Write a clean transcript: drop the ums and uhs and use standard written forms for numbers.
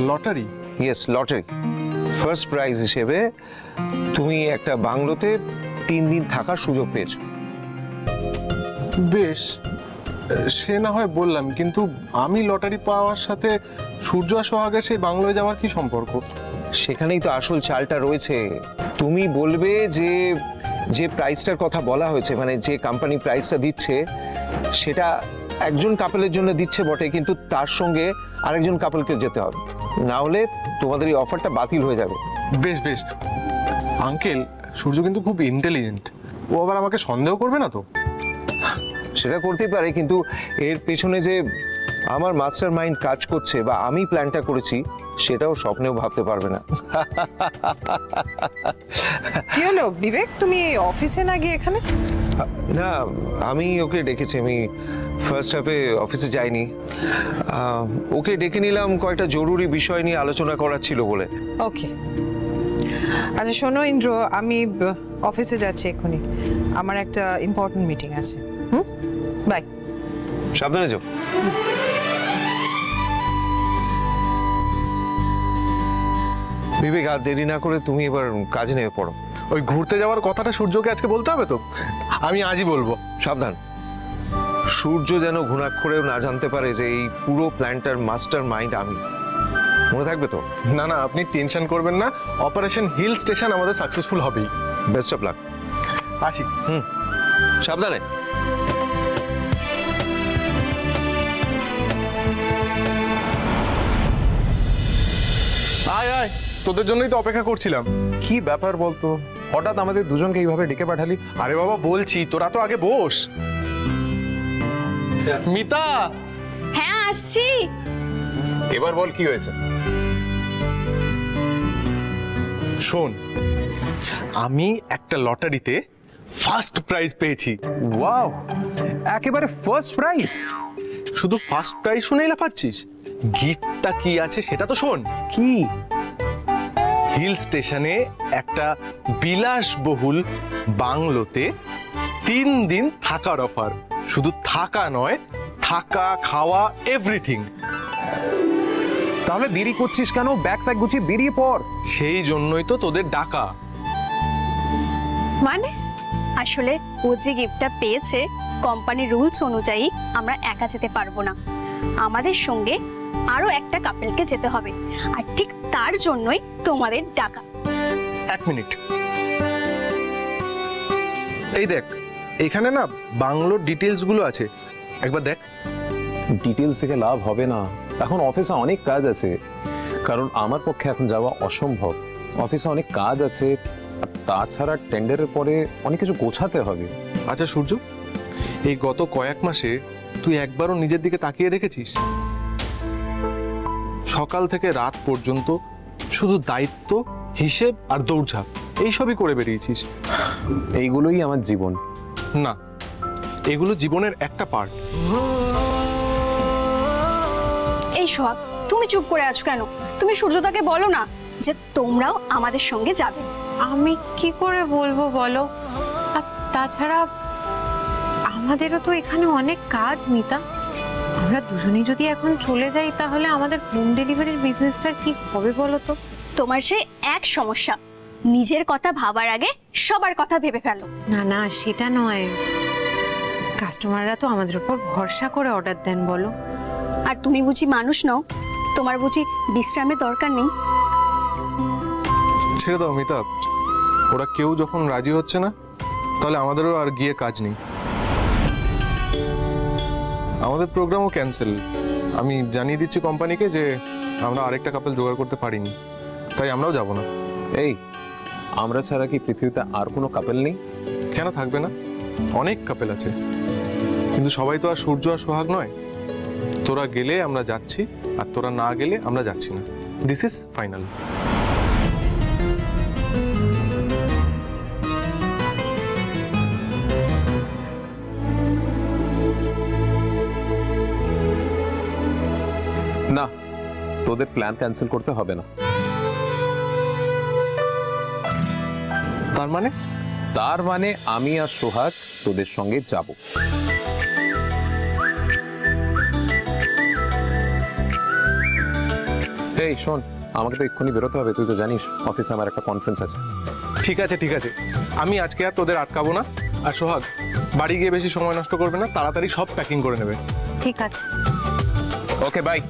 Lottery? Yes, lottery. First prize হিসেবে তুমি একটা বাংলোতে 3 দিন থাকার সুযোগ পেয়েছো। বেশ, সে না হয় বললাম, কিন্তু আমি লটারি পাওয়ার সাথে সূর্য আর সোহাগের সেই বাংলোয় যাওয়ার কি সম্পর্ক? সেখানেই তো আসল চালটা রয়েছে। তুমি বলবে যে যে প্রাইসটার কথা বলা হয়েছে, মানে যে কোম্পানি প্রাইসটা দিচ্ছে, সেটা একজন কাপলের জন্য দিচ্ছে বটে, কিন্তু তার সঙ্গে আরেকজন কাপলকে যেতে হবে, না হলে তোমাদের এই অফারটা বাতিল হয়ে যাবে। বেশ বেশ আঙ্কেল, সূর্য কিন্তু খুব ইন্টেলিজেন্ট, ও আবার আমাকে সন্দেহ করবে না তো? সেটা করতেই পারে, কিন্তু এর পেছনে যে আমার মাস্টার মাইন্ড কাজ করছে বা আমি প্ল্যানটা করেছি, সেটাও স্বপ্নেও ভাবতে পারবে না। কি হলো বিবেক, তুমি অফিসে না গিয়ে এখানে? না, আমি ওকে ডেকেছি। আমি ফার্স্ট হাফে অফিসে যাইনি। ওকে ডেকে নিলাম কয়েকটা জরুরি বিষয় নিয়ে আলোচনা করার ছিল বলে। ওকে, আচ্ছা শোনো ইন্দ্র, আমি অফিসে যাচ্ছি এক্ষুনি, আমার একটা ইম্পর্টেন্ট মিটিং আছে। বাই। সাবধানে যাও। বিবেক, আর দেরি না করে তুমি এবার কাজে নেমে পড়ো। ওই ঘুরতে যাওয়ার কথাটা সূর্যকে আজকে বলতে হবে তো? আমি আজই বলবো। সাবধান, সূর্য যেন ঘুণাক্ষরেও না জানতে পারে যে এই পুরো প্ল্যানটার মাস্টার মাইন্ড আমি। মনে থাকবে তো? না না, আপনি টেনশন করবেন না, অপারেশন হিল স্টেশন আমাদের সাকসেসফুল হবেই। Best of luck. আসি। সাবধানে। আয় আয়, তোদের জন্যই তো অপেক্ষা করছিলাম। কি ব্যাপার বলতো, হঠাৎ আমাদের দুজনকে এইভাবে ডেকে পাঠালি? আরে বাবা বলছি, তোরা তো আগে বস। মিতা, হ্যাঁ আসছি। এবার বল কি হয়েছে। শোন, আমি একটা লটারিতে ফার্স্ট প্রাইজ পেয়েছি। ওয়াও, একেবারে ফার্স্ট প্রাইজ! শুধু ফার্স্ট প্রাইজ শুনেই লাফাচ্ছিস? গিফটটা কি আছে সেটা তো শোন। কি? হিল স্টেশনে একটা বিলাসবহুল বাংলোতে 3 দিন থাকার অফার। শুধু থাকা নয়, থাকা খাওয়া এভরিথিং। তাহলে দেরি করছিস কেন? ব্যাগ প্যাক গুছিয়ে বেরিয়ে পড়। সেই জন্যই তো তোদের ডাকা। মানে আসলে ও যে গিফটটা পেয়েছে, কোম্পানির রুলস অনুযায়ী আমরা একা যেতে পারবো না, আমাদের সঙ্গে আরো একটা কাপলকে যেতে হবে, আর ঠিক তার জন্যই তোমাদের ডাকা। 1 মিনিট, এই দেখ, এখানে না বাংলোর ডিটেলস গুলো আছে, একবার দেখ। ডিটেলস থেকে লাভ হবে না, এখন অফিসে অনেক কাজ আছে, কারণ আমার পক্ষে এখন যাওয়া অসম্ভব। অফিসে অনেক কাজ আছে, আর তাছাড়া টেন্ডারের পরে অনেক কিছু গোছাতে হবে। আচ্ছা সূর্য, এই গত কয়েক মাসে তুই একবারও নিজের দিকে তাকিয়ে দেখেছিস? সকাল থেকে রাত পর্যন্ত শুধু দায়িত্ব, হিসেব আর দৌড়ঝাঁপ এইসবই করে বেরিয়েছিস। এইগুলোই আমার জীবন। না, এগুলো জীবনের একটা পার্ট। এই সব তুমি চুপ করে আছো কেন? তুমি সূর্যদাকে বলো না যে তোমরাও আমাদের সঙ্গে যাবে। আমি কি করে বলবো বলো? আর তাছাড়া আমাদেরও তো এখানে অনেক কাজ মিতা। আমরা দুজনেই যদি এখন চলে যাই, তাহলে আমাদের হোম ডেলিভারির বিজনেসটার কি হবে বলো তো? তোমার সে এক সমস্যা, নিজের কথা ভাবার আগে সবার কথা ভেবে ফেলো। না না, সেটা নয়, কাস্টমাররা তো আমাদের উপর ভরসা করে অর্ডার দেন বলো। আর তুমি বুঝি মানুষ নও? তোমার বুঝি বিশ্রামের দরকার নেই? ছেড়ে দাও মিতা, ওরা কেউ যখন রাজি হচ্ছে না, তাহলে আমাদেরও আর গিয়ে কাজ নেই। আমাদের প্রোগ্রামও ক্যান্সেল। আমি জানিয়ে দিচ্ছি কোম্পানিকে যে আমরা আরেকটা কাপল জোগাড় করতে পারিনি, তাই আমরাও যাব না। এই, আমরা ছাড়া কি পৃথিবীতে আর কোনো কাপল নেই? কেন থাকবে না? অনেক কাপল আছে, কিন্তু সবাই তো আর সূর্য আর সোহাগ নয়। তোরা গেলে আমরা যাচ্ছি, আর তোরা না গেলে আমরা যাচ্ছি না। This is final. না, তোদের প্ল্যান ক্যান্সেল করতে হবে না। তার মানে আমি আর সোহাগ তোদের সঙ্গে যাব। এই শোন, আমাকে তো এক্ষুনি বেরোতে হবে, তুই তো জানিস অফিসে আমার একটা কনফারেন্স আছে। ঠিক আছে ঠিক আছে, আমি আজকে আর তোদের আটকাবো না। আর সোহাগ, বাড়ি গিয়ে বেশি সময় নষ্ট করবে না, তাড়াতাড়ি সব প্যাকিং করে নেবে। ঠিক আছে। Okay bye.